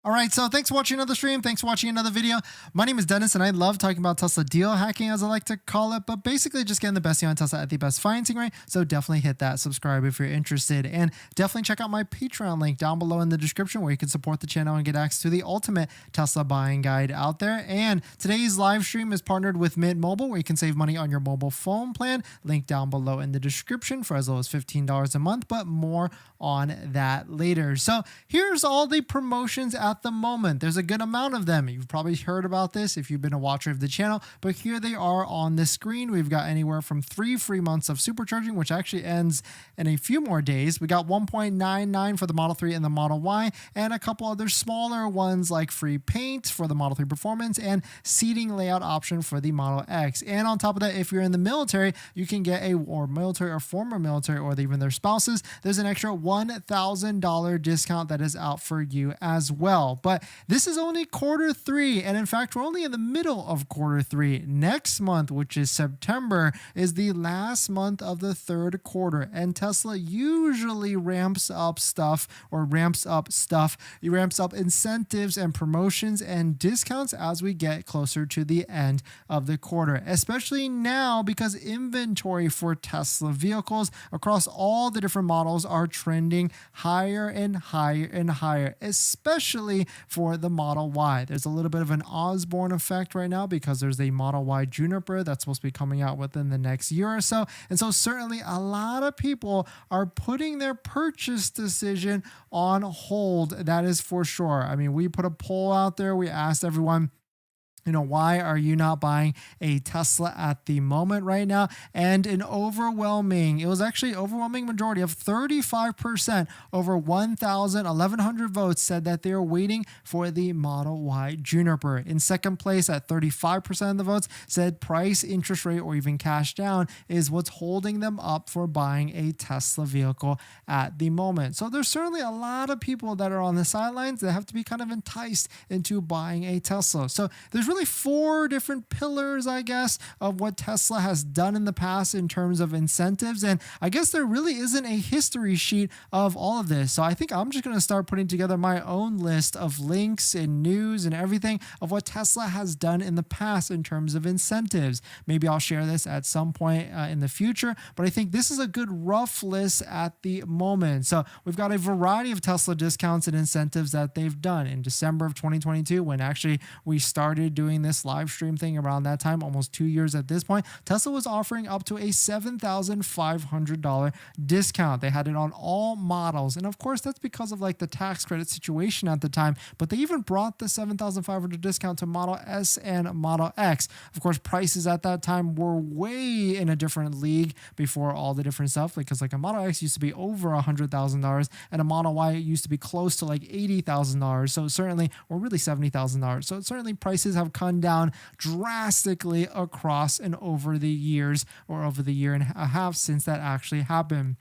All right, so thanks for watching another stream. Thanks for watching another video. My name is Dennis, and I love talking about Tesla deal hacking, as I like to call it, but basically just getting the best deal on Tesla at the best financing rate. So definitely hit that subscribe if you're interested, and definitely check out my Patreon link down below in the description where you can support the channel and get access to the ultimate Tesla buying guide out there. And today's live stream is partnered with Mint Mobile, where you can save money on your mobile phone plan. Link down below in the description for as low as $15 a month, but more on that later. So here's all the promotions at the moment. There's a good amount of them. You've probably heard about this if you've been a watcher of the channel, but here they are on the screen. We've got anywhere from 3 free months of supercharging, which actually ends in a few more days. We got 1.99 for the Model 3 and the Model Y, and a couple other smaller ones like free paint for the Model 3 Performance and seating layout option for the Model X. And on top of that, if you're in the military, you can get or military or former military or even their spouses, there's an extra $1,000 discount that is out for you as well. But this is only quarter 3, and in fact, we're only in the middle of quarter 3. Next month, which is September, is the last month of the 3rd quarter, and Tesla usually ramps up incentives and promotions and discounts as we get closer to the end of the quarter, especially now because inventory for Tesla vehicles across all the different models are trending higher and higher and higher, especially for the Model Y. There's a little bit of an Osborne effect right now because there's a Model Y Juniper that's supposed to be coming out within the next year or so. And so certainly a lot of people are putting their purchase decision on hold. That is for sure. I mean, we put a poll out there. We asked everyone, why are you not buying a Tesla at the moment right now? And it was actually overwhelming majority of 35%, over 1,100 votes said that they're waiting for the Model Y Juniper. In second place at 35% of the votes said price, interest rate, or even cash down is what's holding them up for buying a Tesla vehicle at the moment. So there's certainly a lot of people that are on the sidelines that have to be kind of enticed into buying a Tesla. So there's really 4 different pillars, I guess, of what Tesla has done in the past in terms of incentives. And I guess there really isn't a history sheet of all of this. So I think I'm just going to start putting together my own list of links and news and everything of what Tesla has done in the past in terms of incentives. Maybe I'll share this at some point in the future, but I think this is a good rough list at the moment. So we've got a variety of Tesla discounts and incentives that they've done in December of 2022, when actually we started doing this live stream thing around that time, almost 2 years at this point. Tesla was offering up to a $7,500 discount. They had it on all models. And of course, that's because of like the tax credit situation at the time, but they even brought the $7,500 discount to Model S and Model X. Of course, prices at that time were way in a different league before all the different stuff, because like a Model X used to be over $100,000 and a Model Y used to be close to like $80,000. So certainly, or really $70,000. So certainly prices have come down drastically across and over the years, or over the year and a half since that actually happened.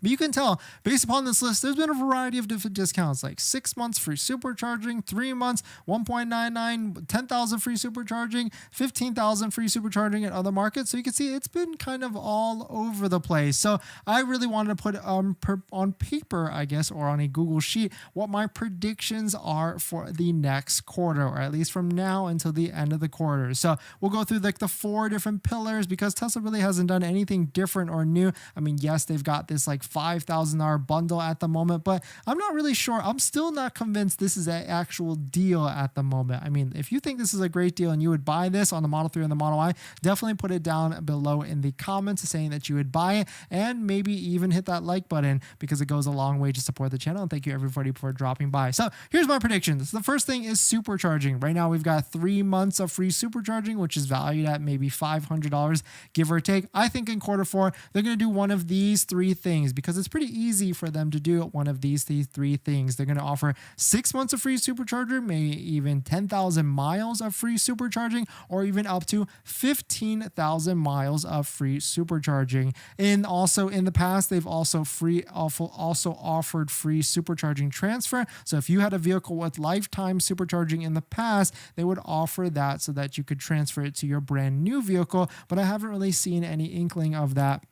But you can tell, based upon this list, there's been a variety of different discounts, like 6 months free supercharging, 3 months, 1.99, 10,000 free supercharging, 15,000 free supercharging at other markets. So you can see it's been kind of all over the place. So I really wanted to put on paper, I guess, or on a Google sheet, what my predictions are for the next quarter, or at least from now until the end of the quarter. So we'll go through like the 4 different pillars, because Tesla really hasn't done anything different or new. I mean, yes, they've got this like $5,000 bundle at the moment, but I'm not really sure. I'm still not convinced this is an actual deal at the moment. I mean, if you think this is a great deal and you would buy this on the Model 3 and the Model Y, definitely put it down below in the comments saying that you would buy it, and maybe even hit that like button, because it goes a long way to support the channel. And thank you everybody for dropping by. So here's my predictions. The first thing is supercharging. Right now we've got 3 months of free supercharging, which is valued at maybe $500, give or take. I think in quarter 4, they're going to do one of these 3 things, because it's pretty easy for them to do one of these 3 things. They're going to offer 6 months of free supercharger, maybe even 10,000 miles of free supercharging, or even up to 15,000 miles of free supercharging. And also in the past, they've also offered free supercharging transfer. So if you had a vehicle with lifetime supercharging in the past, they would offer that so that you could transfer it to your brand new vehicle. But I haven't really seen any inkling of that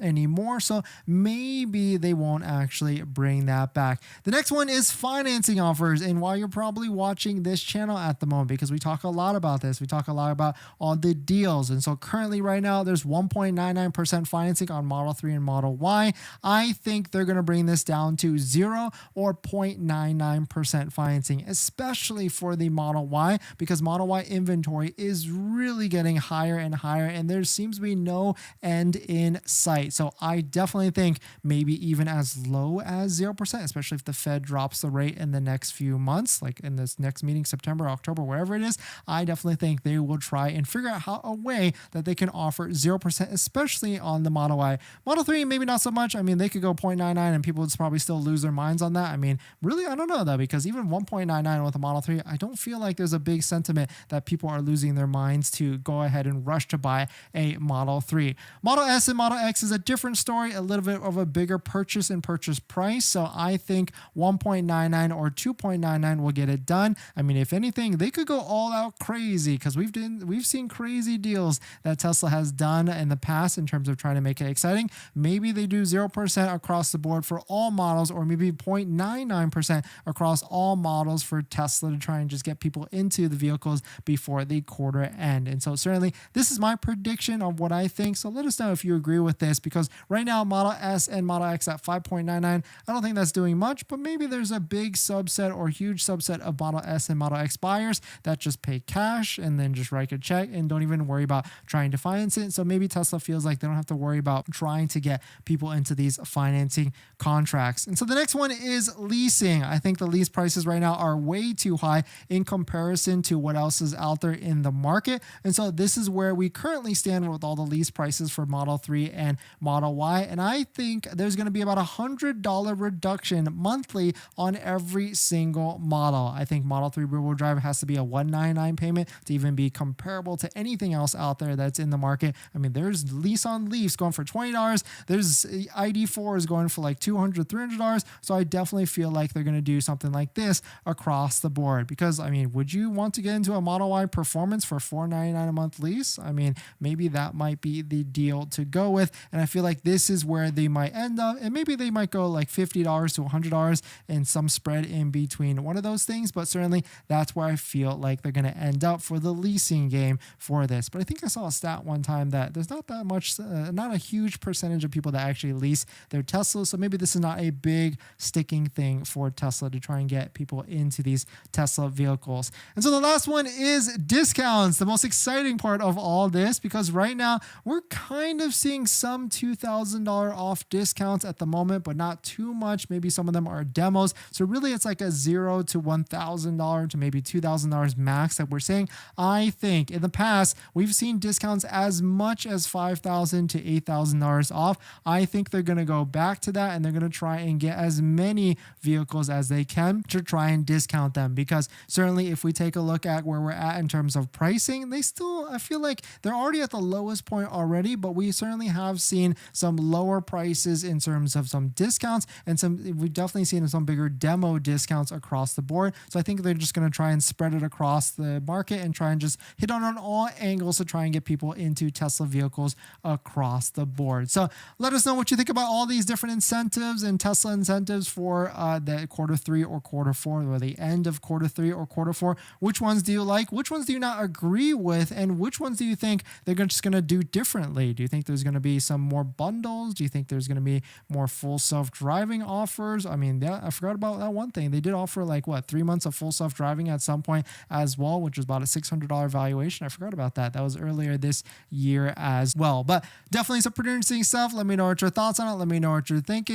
anymore. So maybe they won't actually bring that back. The next one is financing offers. And while you're probably watching this channel at the moment, because we talk a lot about this, we talk a lot about all the deals. And so currently right now, there's 1.99% financing on Model 3 and Model Y. I think they're going to bring this down to 0 or 0.99% financing, especially for the Model Y, because Model Y inventory is really getting higher and higher, and there seems to be no end in sight. So I definitely think maybe even as low as 0%, especially if the Fed drops the rate in the next few months, like in this next meeting, September, October, wherever it is. I definitely think they will try and figure out a way that they can offer 0%, especially on the Model Y. Model 3, maybe not so much. I mean, they could go 0.99 and people would probably still lose their minds on that. I mean, really, I don't know though, because even 1.99 with a Model 3, I don't feel like there's a big sentiment that people are losing their minds to go ahead and rush to buy a Model 3. Model S and Model X is a different story, a little bit of a bigger purchase and purchase price. So I think 1.99 or 2.99 will get it done. I mean, if anything, they could go all out crazy, because we've seen crazy deals that Tesla has done in the past in terms of trying to make it exciting. Maybe they do 0% across the board for all models, or maybe 0.99% across all models for Tesla to try and just get people into the vehicles before the quarter end. And so certainly this is my prediction of what I think. So let us know if you agree with this, because right now Model S and Model X at 5.99, I don't think that's doing much, but maybe there's a big subset or huge subset of Model S and Model X buyers that just pay cash and then just write a check and don't even worry about trying to finance it. So maybe Tesla feels like they don't have to worry about trying to get people into these financing contracts. And so the next one is leasing. I think the lease prices right now are way too high in comparison to what else is out there in the market. And so this is where we currently stand with all the lease prices for Model 3 and Model Y. And I think there's going to be about $100 reduction monthly on every single model. I think Model 3 rear-wheel drive has to be a $199 payment to even be comparable to anything else out there that's in the market. I mean, there's lease on Leafs going for $20. There's ID4s going for like $200, $300. So I definitely feel like they're going to do something like this across the board, because I mean, would you want to get into a Model Y Performance for $499 a month lease? I mean, maybe that might be the deal to go with. And I feel like this is where they might end up, and maybe they might go like $50 to $100 and some spread in between one of those things. But certainly that's where I feel like they're going to end up for the leasing game for this. But I think I saw a stat one time that there's not that much, not a huge percentage of people that actually lease their Teslas. So maybe this is not a big sticking thing for Tesla to try and get people into these Tesla vehicles. And so the last one is discounts, the most exciting part of all this, because right now we're kind of seeing some $2,000 off discounts at the moment, but not too much. Maybe some of them are demos. So really it's like a $0 to $1,000 to maybe $2,000 max that we're saying. I think in the past, we've seen discounts as much as $5,000 to $8,000 off. I think they're going to go back to that, and they're going to try and get as many vehicles as they can to try and discount them, because certainly if we take a look at where we're at in terms of pricing, they still, I feel like they're already at the lowest point already, but we certainly have seen some lower prices in terms of some discounts, and we've definitely seen some bigger demo discounts across the board. So I think they're just going to try and spread it across the market and try and just hit on all angles to try and get people into Tesla vehicles across the board. So let us know what you think about all these different incentives and Tesla incentives for the Q3 or Q4, or the end of Q3 or Q4. Which ones do you like? Which ones do you not agree with? And which ones do you think they're just going to do differently? Do you think there's going to be some more bundles? Do you think there's going to be more full self-driving offers? I mean, I forgot about that one thing. They did offer like 3 months of full self-driving at some point as well, which was about a $600 valuation. I forgot about that. That was earlier this year as well. But definitely some pretty interesting stuff. Let me know what your thoughts on it. Let me know what you're thinking.